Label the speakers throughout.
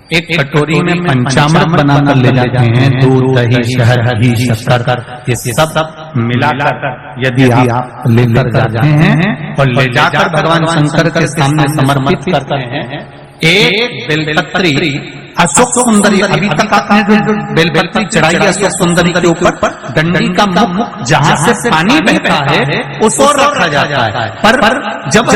Speaker 1: एक कटोरी में पंचामृत बनाकर ले जाते हैं, दूध, दही, शहद, घी, शक्कर, ये सब मिलाकर यदि आप लेकर जाते हैं और ले जाकर भगवान शंकर के सामने समर्पित करते हैं, एक बेलपत्री अशोक सुंदरी, अभी तक आपने जो बेलपत्री चढ़ाई है अशोक सुंदरी के ऊपर, डंडी का मुख जहां से पानी बहता है उस ओर रखा जाता है। पर जब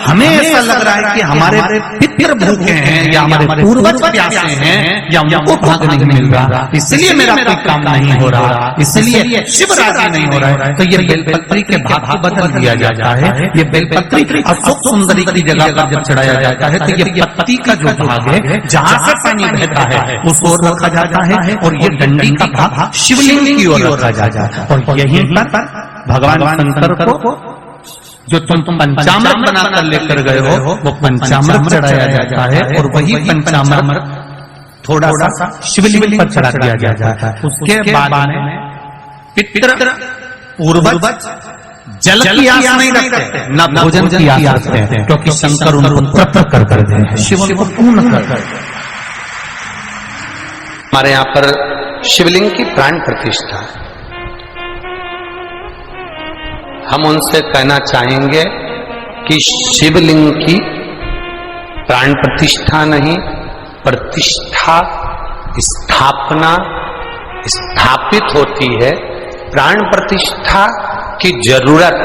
Speaker 1: हमें ऐसा लग रहा है कि हमारे पितर भूखे हैं या हमारे पूर्वज प्यासे हैं या उनको भाग नहीं मिल रहा, इसलिए मेरा कोई काम नहीं हो रहा, इसलिए शिव राजी नहीं हो रहा है, तो ये बेलपत्री के भाग को बदल दिया जाता है। ये बेलपत्री अशोक सुंदरी की जगह पर जब चढ़ाया जाता है तो ये पत्ती का जो भाग है जहां से पानी बहता है उस ओर रखा जाता है और ये डंडी का भाग शिवलिंग की ओर रखा जाता है। और यहीं पर भगवान शंकर को जो तुम पंचामृत बनाकर लेकर गए हो वो पंचामृत चढ़ाया जाता है और वही पंचामृत थोड़ा सा शिवलिंग पर चढ़ा दिया जाता है। उसके बाद में पितर पूर्वज जल की आस नहीं रखते, न भोजन की आस रखते हैं, क्योंकि शंकर उनको तृप्त कर देते हैं, शिव उनको पूर्ण कर देते हैं।
Speaker 2: हमारे यहाँ पर शिवलिंग की प्राण प्रतिष्ठा, हम उनसे कहना चाहेंगे कि शिवलिंग की प्राण प्रतिष्ठा नहीं, प्रतिष्ठा स्थापना स्थापित होती है। प्राण प्रतिष्ठा की जरूरत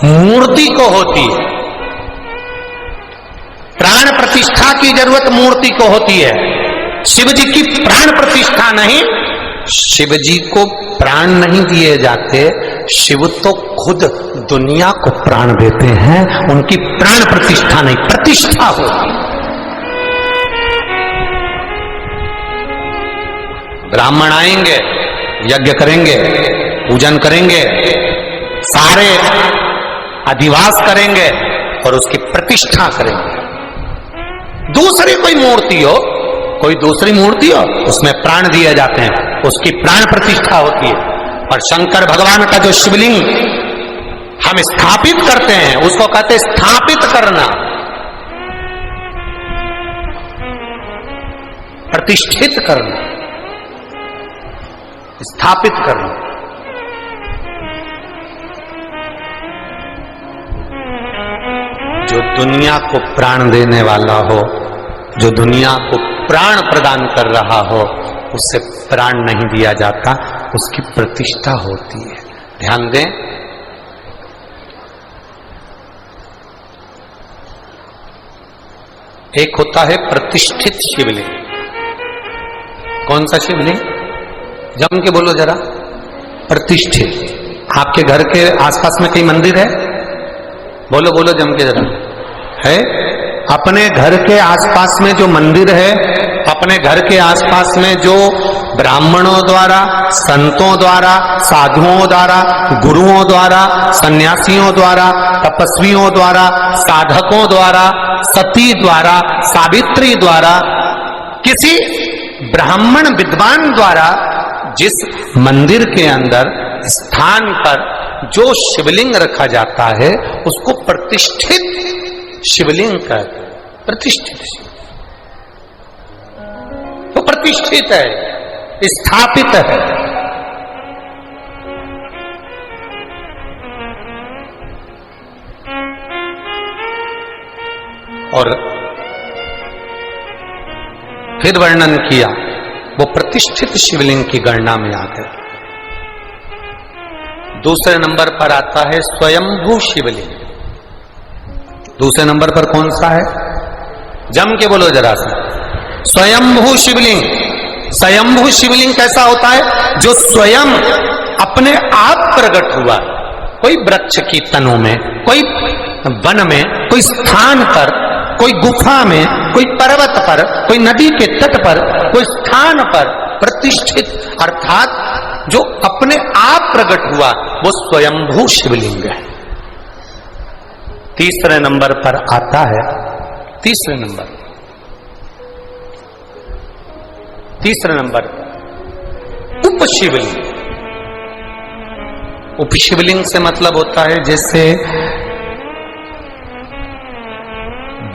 Speaker 2: मूर्ति को होती है, प्राण प्रतिष्ठा की जरूरत मूर्ति को होती है, शिव जी की प्राण प्रतिष्ठा नहीं। शिव जी को प्राण नहीं दिए जाते, शिव तो खुद दुनिया को प्राण देते हैं, उनकी प्राण प्रतिष्ठा नहीं, प्रतिष्ठा होती है। ब्राह्मण आएंगे, यज्ञ करेंगे, पूजन करेंगे, सारे अधिवास करेंगे और उसकी प्रतिष्ठा करेंगे। दूसरी कोई मूर्ति हो, कोई दूसरी मूर्ति हो, उसमें प्राण दिए जाते हैं, उसकी प्राण प्रतिष्ठा होती है। और शंकर भगवान का जो शिवलिंग हम स्थापित करते हैं उसको कहते हैं स्थापित करना, प्रतिष्ठित करना, स्थापित करना। जो दुनिया को प्राण देने वाला हो, जो दुनिया को प्राण प्रदान कर रहा हो, उससे प्राण नहीं दिया जाता, उसकी प्रतिष्ठा होती है। ध्यान दें, एक होता है प्रतिष्ठित शिवलिंग। कौन सा शिवलिंग? जम के बोलो जरा। प्रतिष्ठित। आपके घर के आसपास में कहीं मंदिर है? बोलो बोलो जम के जरा। है? अपने घर के आसपास में जो मंदिर है, अपने घर के आसपास में जो ब्राह्मणों द्वारा, संतों द्वारा, साधुओं द्वारा, गुरुओं द्वारा, सन्यासियों द्वारा, तपस्वियों द्वारा, साधकों द्वारा, सती द्वारा, सावित्री द्वारा, किसी ब्राह्मण विद्वान द्वारा जिस मंदिर के अंदर स्थान पर जो शिवलिंग रखा जाता है उसको प्रतिष्ठित शिवलिंग कहते हैं। प्रतिष्ठित शिव तो प्रतिष्ठित है, स्थापित है। और फिर वर्णन किया वो प्रतिष्ठित शिवलिंग की गणना में आकर दूसरे नंबर पर आता है स्वयंभू शिवलिंग। दूसरे नंबर पर कौन सा है? जम के बोलो जरा सा। स्वयंभू शिवलिंग। स्वयंभू शिवलिंग कैसा होता है? जो स्वयं अपने आप प्रकट हुआ, कोई वृक्ष की तनों में, कोई वन में, कोई स्थान पर, कोई गुफा में, कोई पर्वत पर, कोई नदी के तट पर, कोई स्थान पर प्रतिष्ठित, अर्थात जो अपने आप प्रकट हुआ, वो स्वयंभू शिवलिंग है। तीसरे नंबर पर आता है, तीसरे नंबर उपशिवलिंग। उपशिवलिंग से मतलब होता है जैसे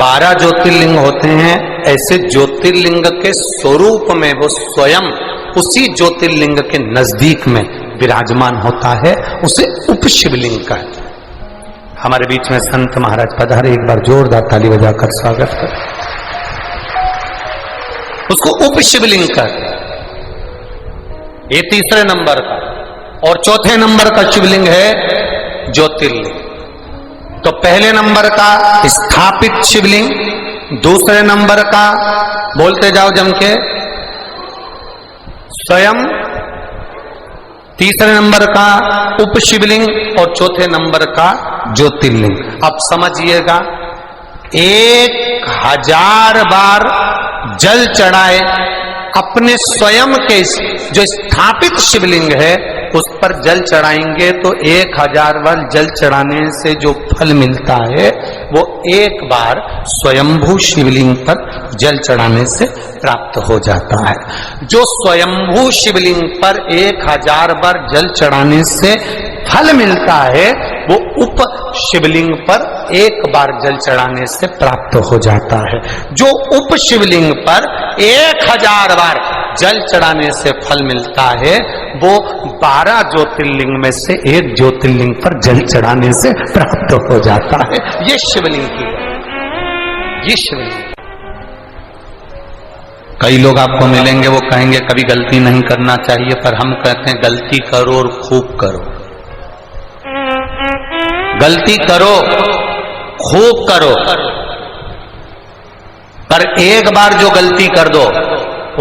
Speaker 2: 12 ज्योतिर्लिंग होते हैं, ऐसे ज्योतिर्लिंग के स्वरूप में वो स्वयं उसी ज्योतिर्लिंग के नजदीक में विराजमान होता है, उसे उपशिवलिंग कहते हैं। हमारे बीच में संत महाराज पधारे, एक बार जोरदार ताली बजाकर स्वागत कर। उसको उपशिवलिंग कहते हैं। ये तीसरे नंबर का, और चौथे नंबर का शिवलिंग है ज्योतिर्लिंग। तो पहले नंबर का स्थापित शिवलिंग, दूसरे नंबर का बोलते जाओ जम के स्वयं, तीसरे नंबर का उपशिवलिंग और चौथे नंबर का ज्योतिर्लिंग। अब समझिएगा, 1000 बार जल चढ़ाए अपने स्वयं के जो स्थापित शिवलिंग है उस पर जल चढ़ाएंगे तो 1000 बार जल चढ़ाने से जो फल मिलता है वो एक बार स्वयंभू शिवलिंग पर जल चढ़ाने से प्राप्त हो जाता है। जो स्वयंभू शिवलिंग पर 1000 बार जल चढ़ाने से फल मिलता है वो उप शिवलिंग पर एक बार जल चढ़ाने से प्राप्त हो जाता है। जो उप शिवलिंग पर 1000 बार जल चढ़ाने से फल मिलता है वो 12 ज्योतिर्लिंग में से एक ज्योतिर्लिंग पर जल चढ़ाने से प्राप्त हो जाता है। ये शिवलिंग की बात, ये शिवलिंग। कई लोग आपको मिलेंगे, वो कहेंगे कभी गलती नहीं करना चाहिए, पर हम कहते हैं गलती करो और खूब करो। गलती करो, खूब करो, पर एक बार जो गलती कर दो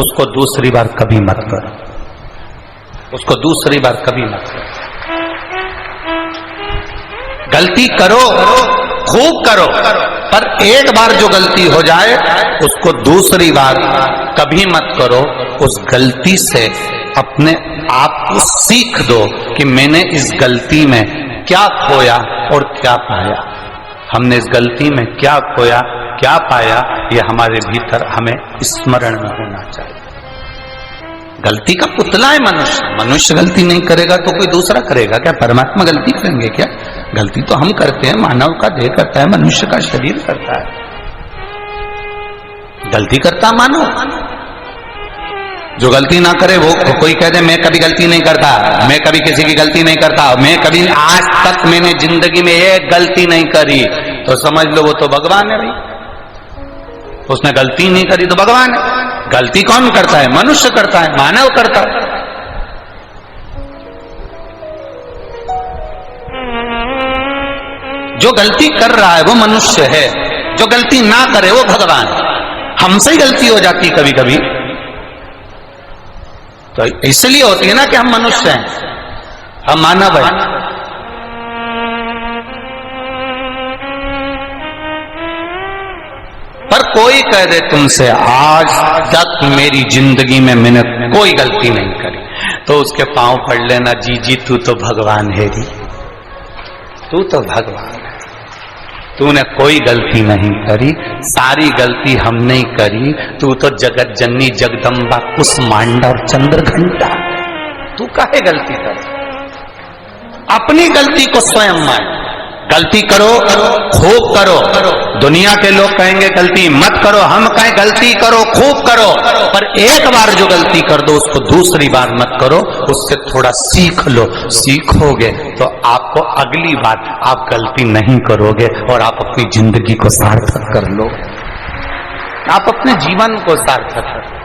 Speaker 2: उसको दूसरी बार कभी मत करो, उसको दूसरी बार कभी मत करो। गलती करो, खूब करो, पर एक बार जो गलती हो जाए उसको दूसरी बार कभी मत करो। उस गलती से अपने आप को सीख दो कि मैंने इस गलती में क्या खोया और क्या पाया। हमने इस गलती में क्या खोया, क्या पाया, ये हमारे भीतर हमें स्मरण में होना चाहिए। गलती का पुतला है मनुष्य। मनुष्य गलती नहीं करेगा तो कोई दूसरा करेगा क्या? परमात्मा गलती करेंगे क्या? गलती तो हम करते हैं, मानव का देह करता है, मनुष्य का शरीर करता है। गलती करता मानव, जो गलती ना करे वो कोई कह दे मैं कभी गलती नहीं करता, मैं कभी किसी की गलती नहीं करता, मैं कभी आज तक मैंने जिंदगी में एक गलती नहीं करी, तो समझ लो वो तो भगवान है भाई। उसने गलती नहीं करी तो भगवान है। गलती कौन करता है? मनुष्य करता है, मानव करता है। जो गलती कर रहा है वो मनुष्य है, जो गलती ना करे वो भगवान है। हमसे ही गलती हो जाती कभी कभी, तो इसलिए होती है ना कि हम मनुष्य हैं, हम मानव हैं। पर कोई कह दे तुमसे आज तक मेरी जिंदगी में मैंने कोई गलती नहीं करी, तो उसके पांव पड़ लेना, जी जी तू तो भगवान है री, तू तो भगवान है, तूने कोई गलती नहीं करी, सारी गलती हमने ही करी, तू तो जगत जननी जगदम्बा कुसमांडा और चंद्रघंटा, तू काहे गलती कर? अपनी गलती को स्वयं मान। गलती करो, खूब करो। दुनिया के लोग कहेंगे गलती मत करो, हम कहें गलती करो, खूब करो, पर एक बार जो गलती कर दो उसको दूसरी बार मत करो, उससे थोड़ा सीख लो। सीखोगे तो आपको अगली बार आप गलती नहीं करोगे और आप अपनी जिंदगी को सार्थक कर लो, आप अपने जीवन को सार्थक कर लो।